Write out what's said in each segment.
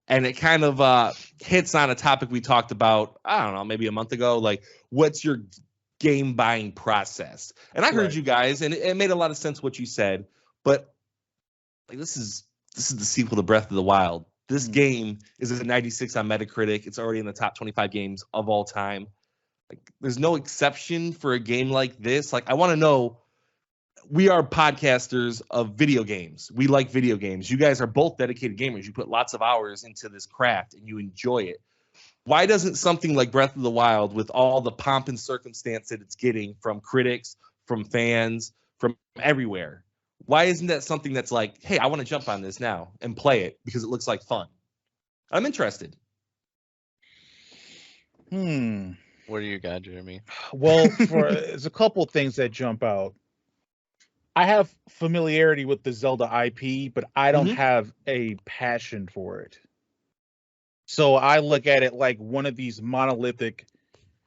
and it kind of hits on a topic we talked about, I don't know, maybe a month ago. Like, what's your game buying process? And I heard you guys, and it made a lot of sense what you said. But like, this is the sequel to Breath of the Wild. This game is a 96 on Metacritic. It's already in the top 25 games of all time. Like, there's no exception for a game like this. Like, I want to know. We are podcasters of video games. We like video games. You guys are both dedicated gamers. You put lots of hours into this craft and you enjoy it. Why doesn't something like Breath of the Wild, with all the pomp and circumstance that it's getting from critics, from fans, from everywhere, why isn't that something that's like, hey, I want to jump on this now and play it because it looks like fun? I'm interested. What do you got, Jeremy? Well, there's a couple things that jump out. I have familiarity with the Zelda IP, but I don't have a passion for it. So I look at it like one of these monolithic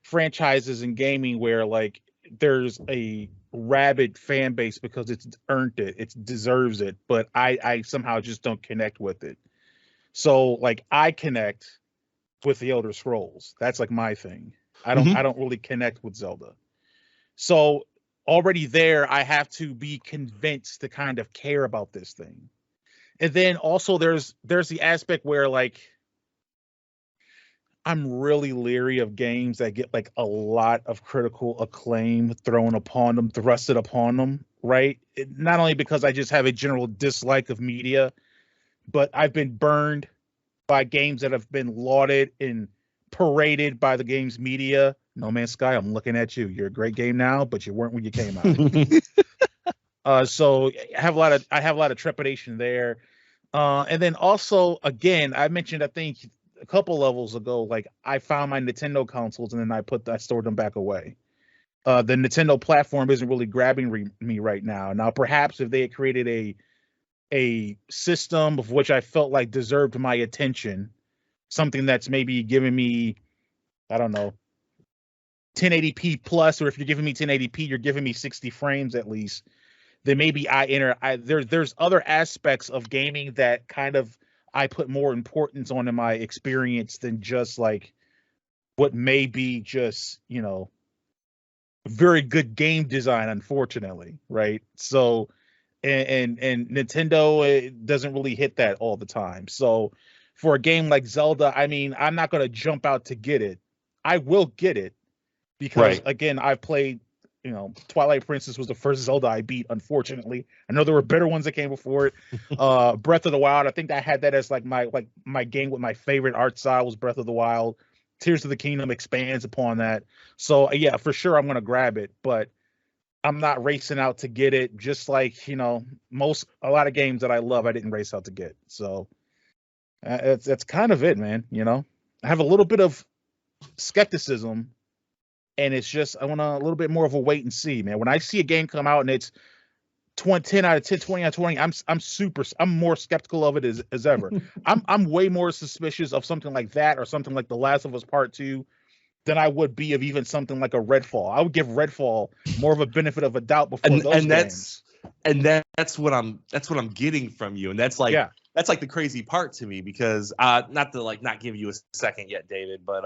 franchises in gaming where like there's a rabid fan base because it's earned it, it deserves it, but I somehow just don't connect with it. So like I connect with the Elder Scrolls. That's like my thing. I don't really connect with Zelda. So already there, I have to be convinced to kind of care about this thing. And then also there's the aspect where like I'm really leery of games that get like a lot of critical acclaim thrusted upon them, right? Not only because I just have a general dislike of media, but I've been burned by games that have been lauded and paraded by the game's media. No Man's Sky, I'm looking at you. You're a great game now, but you weren't when you came out. So I have a lot of trepidation there. And then also, again, I mentioned, I think a couple levels ago, like I found my Nintendo consoles and then I stored them back away. The Nintendo platform isn't really grabbing me right now. Now, perhaps if they had created a system of which I felt like deserved my attention, something that's maybe giving me, I don't know, 1080p plus, or if you're giving me 1080p, you're giving me 60 frames at least, then maybe there's other aspects of gaming that kind of I put more importance on in my experience than just like what may be just, very good game design, unfortunately, right? So and Nintendo, it doesn't really hit that all the time. So for a game like Zelda, I mean, I'm not going to jump out to get it. I will get it because again, I've played, Twilight Princess was the first Zelda I beat, unfortunately. I know there were better ones that came before it. Breath of the Wild, I think I had that as like my game with my favorite art style was Breath of the Wild. Tears of the Kingdom expands upon that. So yeah, for sure I'm going to grab it, but I'm not racing out to get it. Just like, a lot of games that I love, I didn't race out to get. So that's kind of it, man. I have a little bit of skepticism, and it's just I want a little bit more of a wait and see, man. When I see a game come out and it's 10 out of 10, 20 out of 20, I'm more skeptical of it as ever. I'm way more suspicious of something like that or something like The Last of Us Part 2 than I would be of even something like a Redfall. I would give Redfall more of a benefit of a doubt before those games. That's what I'm getting from you, and that's like the crazy part to me, because not to not give you a second yet, David, but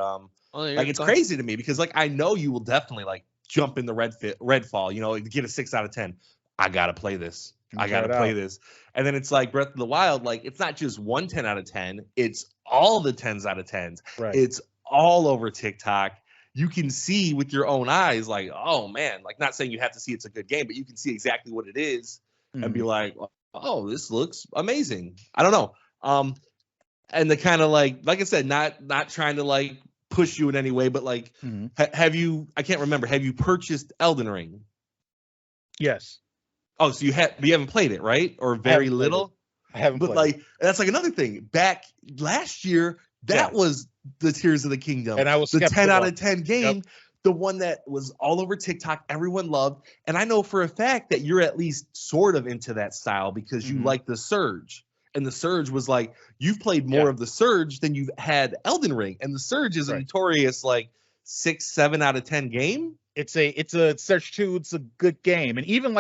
it's crazy to me because I know you will definitely jump in the Redfall, get a 6 out of 10. I gotta play this. I gotta play this. And then it's like Breath of the Wild, it's not just 10 out of 10, it's all the 10s out of 10s. Right. It's all over TikTok. You can see with your own eyes, oh man, not saying you have to see it's a good game, but you can see exactly what it is and be like, oh, this looks amazing. I don't know. And the kind of like I said, not trying to push you in any way, but have you, I can't remember, have you purchased Elden Ring? Yes. Oh, so you haven't played it, right? Or very little? I haven't played it. That's another thing. Back last year, that was the Tears of the Kingdom. And I was the 10 out of 10 game, the one that was all over TikTok, everyone loved. And I know for a fact that you're at least sort of into that style because you like the Surge. And the Surge was you've played more of the Surge than you've had Elden Ring. And the Surge is a notorious 6, 7 out of 10 game. It's a Search 2, it's a good game. And even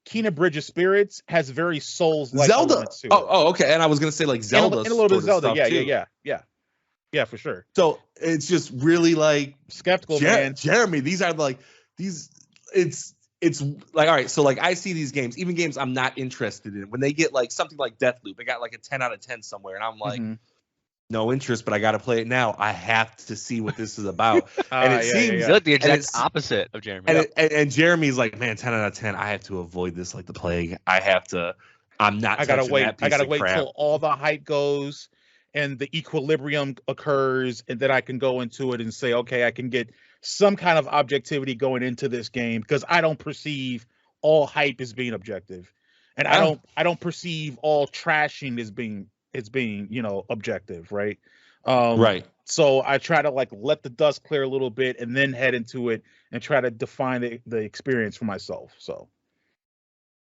Kena Bridge of Spirits has very Souls-like Zelda. elements to it. Okay. And I was gonna say like Zelda, And a little bit of Zelda. stuff too. Yeah, for sure. So it's just really like Skeptical, man. Jeremy, these are like these. It's like, all right. So like I see these games, even games I'm not interested in, when they get like something like Deathloop, it got like a 10 out of 10 somewhere, and I'm like, no interest, but I got to play it now. I have to see what this is about. And it seems You're like the exact opposite of Jeremy. And Jeremy's like, man, 10 out of 10. I have to avoid this like the plague. I gotta wait. I gotta wait till all the hype goes and the equilibrium occurs, and then I can go into it and say, okay, I can get some kind of objectivity going into this game, because I don't perceive all hype as being objective, and I don't perceive all trashing as being objective, right? Right. So I try to like let the dust clear a little bit and then head into it and try to define the experience for myself. So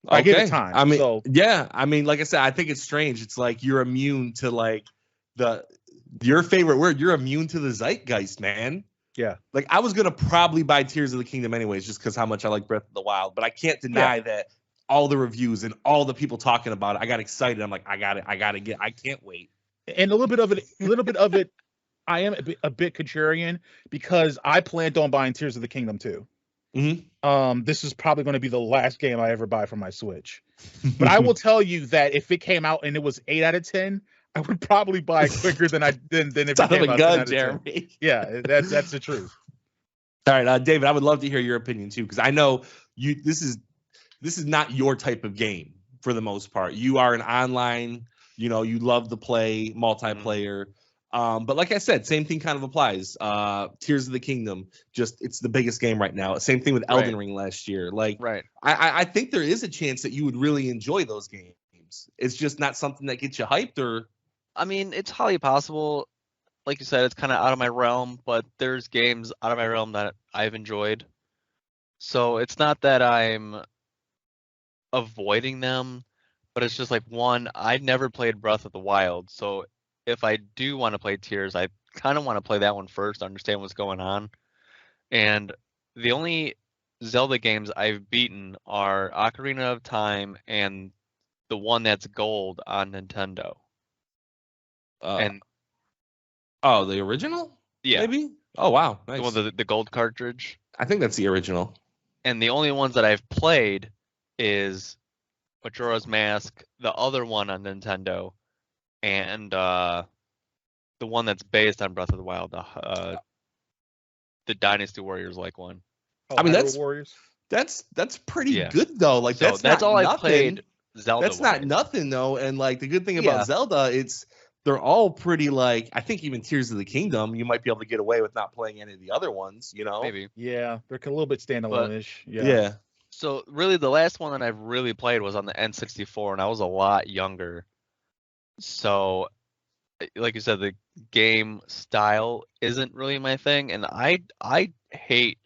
I give it time. I mean, like I said, I think it's strange. It's like you're immune to like your favorite word. You're immune to the zeitgeist, man. Yeah. Like I was gonna probably buy Tears of the Kingdom anyways, just because how much I like Breath of the Wild. But I can't deny that all the reviews and all the people talking about it, I got excited. I'm like, I can't wait. And a little bit of it, I am a bit contrarian, because I planned on buying Tears of the Kingdom too. This is probably going to be the last game I ever buy for my Switch. But I will tell you that if it came out and it was 8 out of 10, I would probably buy it quicker than if it came out 10 out of 10. Jeremy. Yeah, that's the truth. All right, David, I would love to hear your opinion too, because I know you. This is not your type of game for the most part. You are an online. You love to play multiplayer. But like I said, same thing kind of applies. Tears of the Kingdom, it's the biggest game right now. Same thing with Elden Ring last year. Like, I think there is a chance that you would really enjoy those games. It's just not something that gets you hyped, or. I mean, it's highly possible. Like you said, it's kind of out of my realm, but there's games out of my realm that I've enjoyed. So it's not that I'm avoiding them, but it's just like, one, I never played Breath of the Wild, so if I do want to play Tears, I kind of want to play that one first, understand what's going on. And the only Zelda games I've beaten are Ocarina of Time and the one that's gold on Nintendo. The original? Yeah. Maybe? Oh, wow. Nice. The gold cartridge. I think that's the original. And the only ones that I've played is Majora's Mask, the other one on Nintendo, and the one that's based on Breath of the Wild, the Dynasty Warriors like one. I mean, Warriors. That's pretty good though. Like so that's all I played. Zelda. That's not nothing though. And like the good thing about Zelda, they're all pretty like, I think even Tears of the Kingdom, you might be able to get away with not playing any of the other ones, Maybe. Yeah, they're a little bit standalone-ish. Yeah. So really the last one that I've really played was on the N64, and I was a lot younger. So like you said, the game style isn't really my thing, and I hate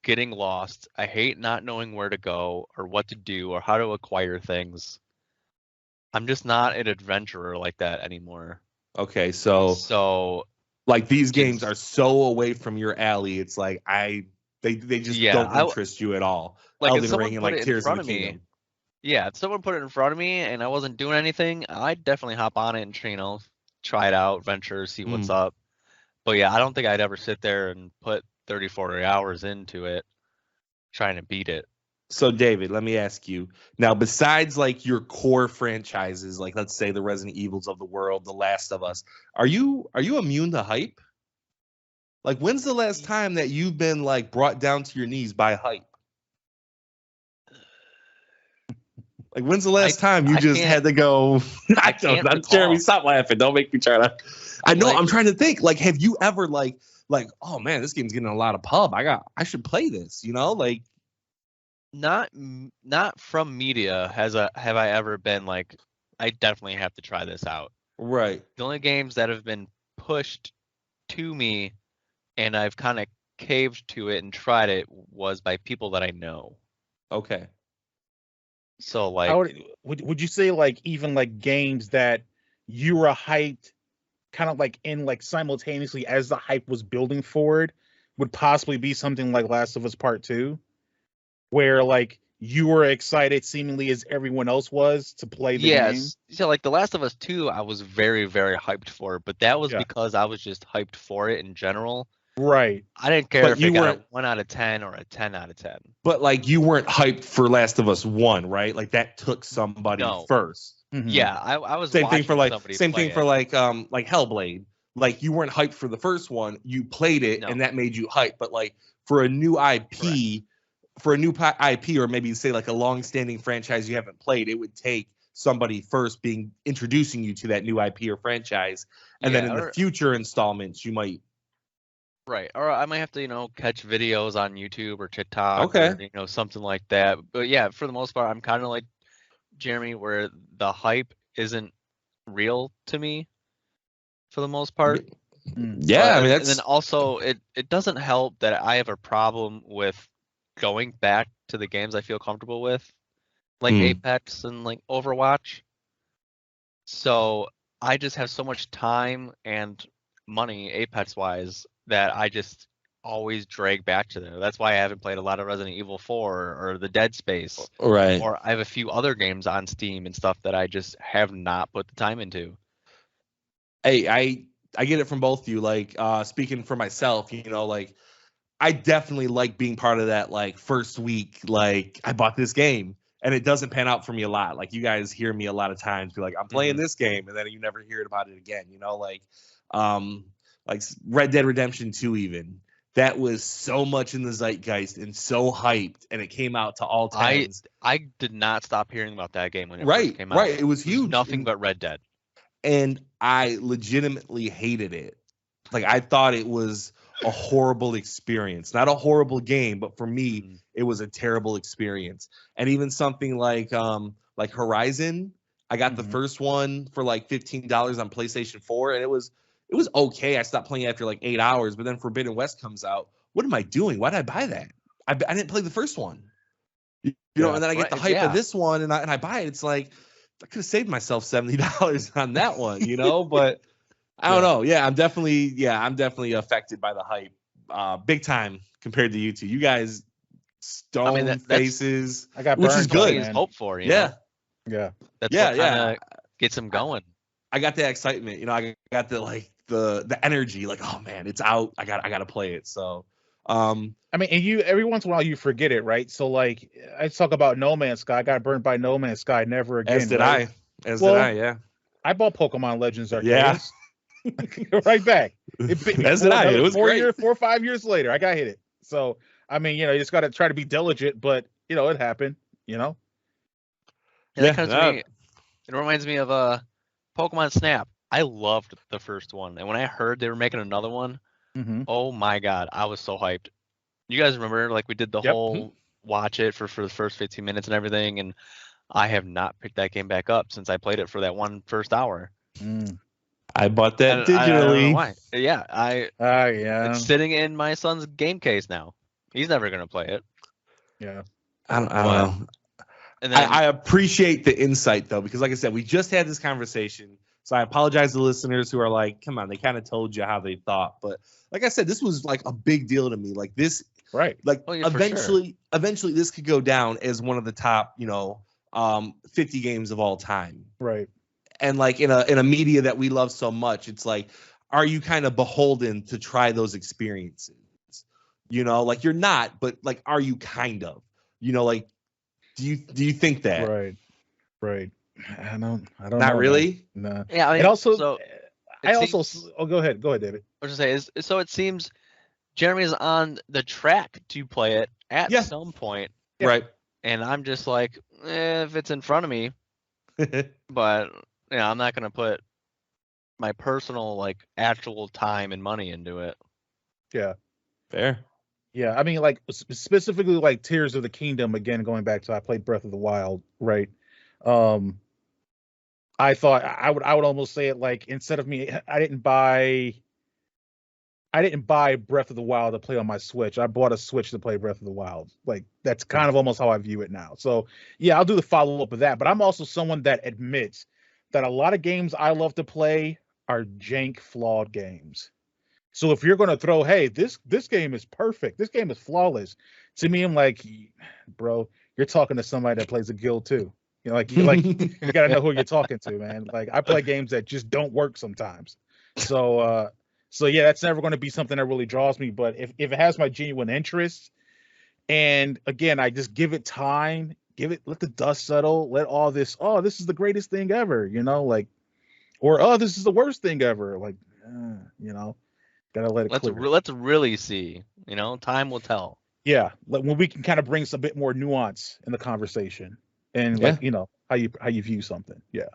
getting lost. I hate not knowing where to go or what to do or how to acquire things. I'm just not an adventurer like that anymore. Okay, so like these games are so away from your alley. It's like they just don't interest you at all. Like Elden Ring and like Tears of the Kingdom. Yeah, if someone put it in front of me and I wasn't doing anything, I'd definitely hop on it and try it out, venture, see what's up. But yeah, I don't think I'd ever sit there and put 30, 40 hours into it trying to beat it. So David, let me ask you now, besides like your core franchises, like let's say the Resident Evils of the world, The Last of Us, are you immune to hype? Like when's the last time that you've been like brought down to your knees by hype? Like when's the last time you just had to go? I don't know. Jeremy, stop laughing. Don't make me try to. I know. I'm trying to think. Like, have you ever like, oh man, this game's getting a lot of pub. I should play this. Like. Not from media have I ever been like, I definitely have to try this out. Right. The only games that have been pushed to me and I've kind of caved to it and tried it was by people that I know. Okay. So like, would you say like even like games that you were hyped kind of like in like simultaneously as the hype was building forward would possibly be something like Last of Us Part 2? Where like you were excited seemingly as everyone else was to play the game. Yes. So like The Last of Us 2, I was very, very hyped for, but that was Yeah. because I was just hyped for it in general. Right. I didn't care But if you it got weren't- a 1 out of 10 or a 10 out of 10. But like you weren't hyped for Last of Us 1, right? Like that took somebody No. first. Mhm. Yeah, I was Same thing for watching like somebody same play thing for it. like Hellblade. Like you weren't hyped for the first one, you played it No. and that made you hyped. But like for a new IP, or maybe say like a long-standing franchise you haven't played, it would take somebody first introducing you to that new IP or franchise, and then in the future installments you might. Right. Or I might have to, catch videos on YouTube or TikTok Okay. or, something like that. But yeah, for the most part, I'm kind of like Jeremy, where the hype isn't real to me for the most part. Yeah, I mean and then also it doesn't help that I have a problem with going back to the games I feel comfortable with, like Apex and like Overwatch. So I just have so much time and money Apex wise that I just always drag back to there. That's why I haven't played a lot of Resident Evil 4 or the Dead Space. right. Or I have a few other games on Steam and stuff that I just have not put the time into. Hey, I get it from both of you. Like speaking for myself, like I definitely like being part of that like first week, like I bought this game and it doesn't pan out for me a lot. Like you guys hear me a lot of times be like, I'm playing this game, and then you never hear about it again, like Red Dead Redemption 2 even. That was so much in the zeitgeist and so hyped, and it came out to all times. I did not stop hearing about that game when it Right, first came out. right. It was huge. Nothing but Red Dead. And I legitimately hated it. Like I thought it was a horrible experience. Not a horrible game, but for me, it was a terrible experience. And even something like Horizon, I got the first one for like $15 on PlayStation 4, and it was okay. I stopped playing after like 8 hours, but then Forbidden West comes out. What am I doing? Why did I buy that? I didn't play the first one. And then I get the hype of this one, and I buy it. It's like I could have saved myself $70 on that one, but I don't know. Yeah, I'm definitely affected by the hype, big time compared to you two. You guys stone faces, I got which is good. Is hope for Yeah. That's what kind of gets them going. I got that excitement. I got the energy. Like, oh man, it's out. I got to play it. So, I mean, and you every once in a while you forget it, right? So like I talk about No Man's Sky. I got burned by No Man's Sky. Never again. As did I. Did I. Yeah. I bought Pokemon Legends Arceus. Yeah. Right back. It bit me. As did I. It was 4 or 5 years later, I got hit it. So I mean, you just got to try to be diligent, but it happened. Yeah, it reminds me of Pokemon Snap. I loved the first one, and when I heard they were making another one, oh my god, I was so hyped. You guys remember, like we did the whole watch it for the first 15 minutes and everything, and I have not picked that game back up since I played it for that first hour. I bought that digitally. I don't know why. Yeah, yeah. It's sitting in my son's game case now. He's never gonna play it. Yeah. I don't know. And then, I appreciate the insight though, because like I said, we just had this conversation. So I apologize to listeners who are like, come on, they kind of told you how they thought. But like I said, this was like a big deal to me. Like this, right. Like eventually this could go down as one of the top, 50 games of all time. Right. And like in a media that we love so much, it's like, are you kind of beholden to try those experiences? Like you're not, but like, are you kind of, like, do you think that? Right. I don't Not know. Not really? No. Yeah. I mean, and also, so go ahead, David. I was gonna say so it seems Jeremy is on the track to play it at some point. Yeah. Right. And I'm just like, if it's in front of me, but I'm not gonna put my personal like actual time and money into it. Yeah. Fair. Yeah, I mean, like specifically like Tears of the Kingdom. Again, going back to I played Breath of the Wild, right? I thought I would almost say it like instead of me, I didn't buy Breath of the Wild to play on my Switch. I bought a Switch to play Breath of the Wild. Like that's kind of almost how I view it now. So yeah, I'll do the follow up of that. But I'm also someone that admits that a lot of games I love to play are jank, flawed games. So if you're going to throw, hey, this game is perfect, this game is flawless, to me, I'm like, bro, you're talking to somebody that plays a guild too. You know, you got to know who you're talking to, man. Like I play games that just don't work sometimes. So yeah, that's never going to be something that really draws me. But if it has my genuine interest, and again, I just give it time, let the dust settle, let all this, oh, this is the greatest thing ever, you know, like, or oh, this is the worst thing ever, like, you know, gotta let it clear. Let's really see, you know, time will tell. Yeah, like when we can kind of bring some bit more nuance in the conversation, and like, you know, how you view something. Yeah.